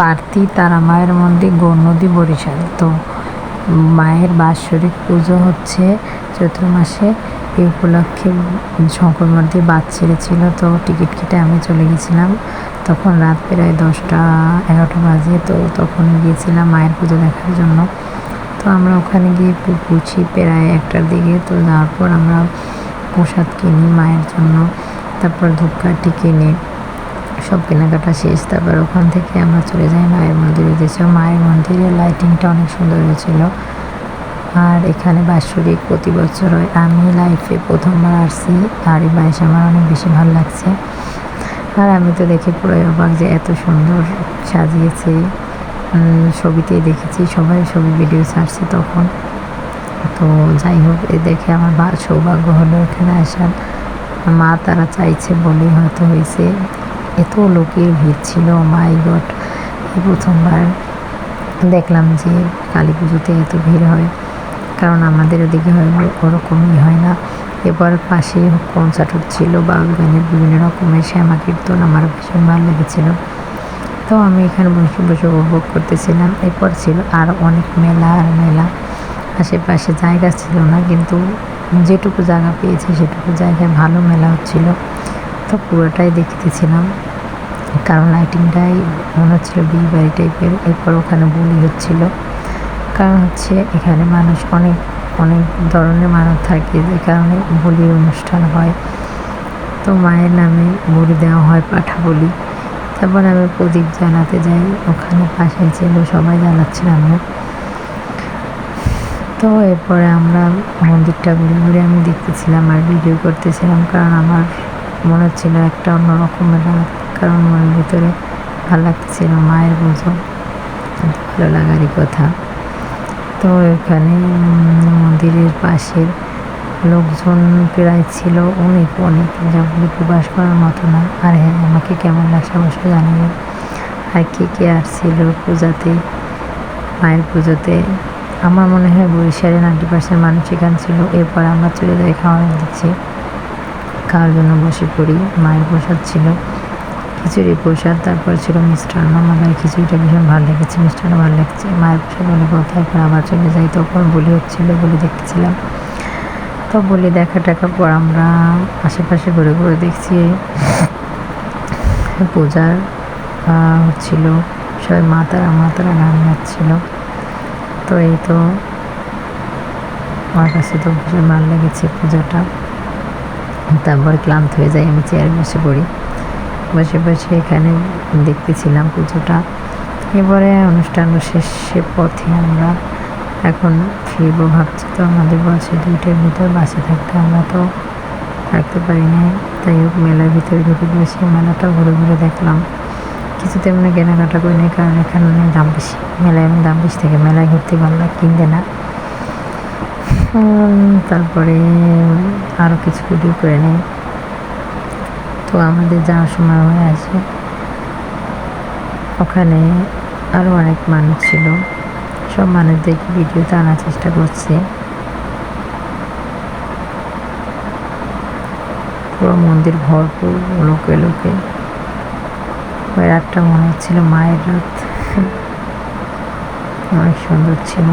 বাড়তি তারা মায়ের মন্দির গৌরনদী বরিশাল। তো মায়ের বাৎসরিক পুজো হচ্ছে চৈত্র মাসে। এই উপলক্ষে শঙ্কর মন্দির বাদ ছেড়েছিল, তো টিকিট কেটে আমি চলে গেছিলাম। তখন রাত প্রায় 10টা-11টা বাজে। তো তখন গিয়েছিলাম মায়ের পুজো দেখার জন্য। তো আমরা ওখানে গিয়ে পৌঁছি প্রায় 1টার দিকে। তো যাওয়ার পর আমরা প্রসাদ কিনি মায়ের জন্য, তারপর ধূপকাঠি কিনে সব কেনাকাটা শেষ। তারপর ওখান থেকে আমরা চলে যাই মায়ের মন্দিরে। যেসব মায়ের মন্দিরের লাইটিংটা অনেক সুন্দর হয়েছিল। আর এখানে বাৎসরিক প্রতি বছর হয়। আমি লাইফে প্রথমবার আসছি, আর এই বাইশ আমার অনেক বেশি ভালো লাগছে। আর আমি তো দেখে পুরোই অবাক যে এত সুন্দর সাজিয়েছে। ছবিতেই দেখেছি, সবাই ছবি ভিডিও ছাড়ছে তখন। তো যাই হোক, এ দেখে আমার সৌভাগ্য হলো এখানে আসার। মা তারা চাইছে বলেই হয়তো হয়েছে। এত লোকের ভিড় ছিল, মাই গড! এই প্রথমবার দেখলাম যে কালী পুজোতে এত ভিড় হয়, কারণ আমাদের ওদিকে হয় ওরকমই হয় না। এবার পাশেই কনসার্ট হচ্ছিল, বাউল গানের বিভিন্ন রকমের শ্যামা কীর্তন, আমার ভীষণ ভালো লেগেছিল। তো আমি এখানে বসে বসে উপভোগ করতেছিলাম। এরপর ছিল আর অনেক মেলা আর মেলা। আশেপাশে জায়গা ছিল না, কিন্তু যেটুকু জায়গা পেয়েছি সেটুকু জায়গায় ভালো মেলা হচ্ছিল। তো পুরোটাই দেখতেছিলাম, কারণ লাইটিংটাই মনে হচ্ছিল বিয়ে বাড়ি টাইপের। এরপর ওখানে বলি হচ্ছিল, কারণ হচ্ছে এখানে মানুষ অনেক অনেক ধরনের মানুষ থাকে, যে কারণে বলির অনুষ্ঠান হয়। তো মায়ের নামে বলি দেওয়া হয়, পাঠা বলি। তারপর আমি প্রদীপ জ্বালাতে যাই, ওখানে পাশে ছিল, সবাই জ্বালাচ্ছিলাম। তো এরপরে আমরা মন্দিরটা ঘুরে ঘুরে আমি দেখতেছিলাম আর ভিডিও করতেছিলাম, কারণ আমার মনে হচ্ছিল একটা অন্যরকমের, কারণ মনের ভিতরে ভালো লাগতেছিল মায়ের পুজো, ভালো লাগারই কথা। তো এখানে মন্দিরের পাশের লোকজন প্রায় ছিল অনেক অনেক, যেগুলি প্রকাশ করার মতো না। আর হ্যাঁ, আমাকে কেমন লাগছে অবশ্যই জানাবেন। আর কে আসছিল পূজাতে, মায়ের পুজোতে। আমার মনে হয় বরিশালের 90% মানুষ এখানে ছিল। এরপর আমরা চলে যাই খাওয়ার দিচ্ছি, খাওয়ার জন্য বসে পড়ি। মায়ের প্রসাদ ছিল খিচুড়ি প্রসাদ, তারপর ছিল মিষ্টান্ন। আমার খিচুড়িটা ভীষণ ভালো লেগেছে, মিষ্টান্ন ভালো লেগেছে। মায়ের প্রসাদ অনেক কথা। এরপর আবার চলে যাই, তখন বলি হচ্ছিলো, বলি দেখতেছিলাম। তো বলি দেখার পর আমরা আশেপাশে ঘুরে ঘুরে দেখছি পূজার হচ্ছিল, সবাই মা তারা গান গাচ্ছিল। তো এই তো আমার কাছে তো ভীষণ ভালো লেগেছে পূজাটা। তারপর ক্লান্ত হয়ে যাই, আমি চেয়ারে বসে পড়ি। বসে বসে এখানে দেখতেছিলাম পুজোটা। এবারে অনুষ্ঠান শেষের পথে আমরা এখন ফিরবো ভাবছি। তো আমাদের বাসে 2টার ভিতর বাসে থাকতে আমরা তো থাকতে পারি না। তাই হোক, মেলার ভিতরে ঢুকে বসে মেলাটা ঘুরে ঘুরে দেখলাম। কিছু তেমনি কেনাকাটা করি না, কারণ এখানে দাম বেশি। মেলায় আমি দাম বেশি থাকে, মেলায় ঘুরতে ভালো লাগে, কিনতে না। তারপরে আরও কিছু ভিডিও করে নেই। তো আমাদের যাওয়ার সময় হয়ে আসে, ওখানে আরও অনেক মানুষ ছিল। সব মানুষদেরকে ভিডিওতে আনার চেষ্টা করছে। পুরো মন্দির ভরপুর লোকে লোকে। ওই রাতটা মনে হচ্ছিল মায়ের রাত, অনেক সুন্দর ছিল।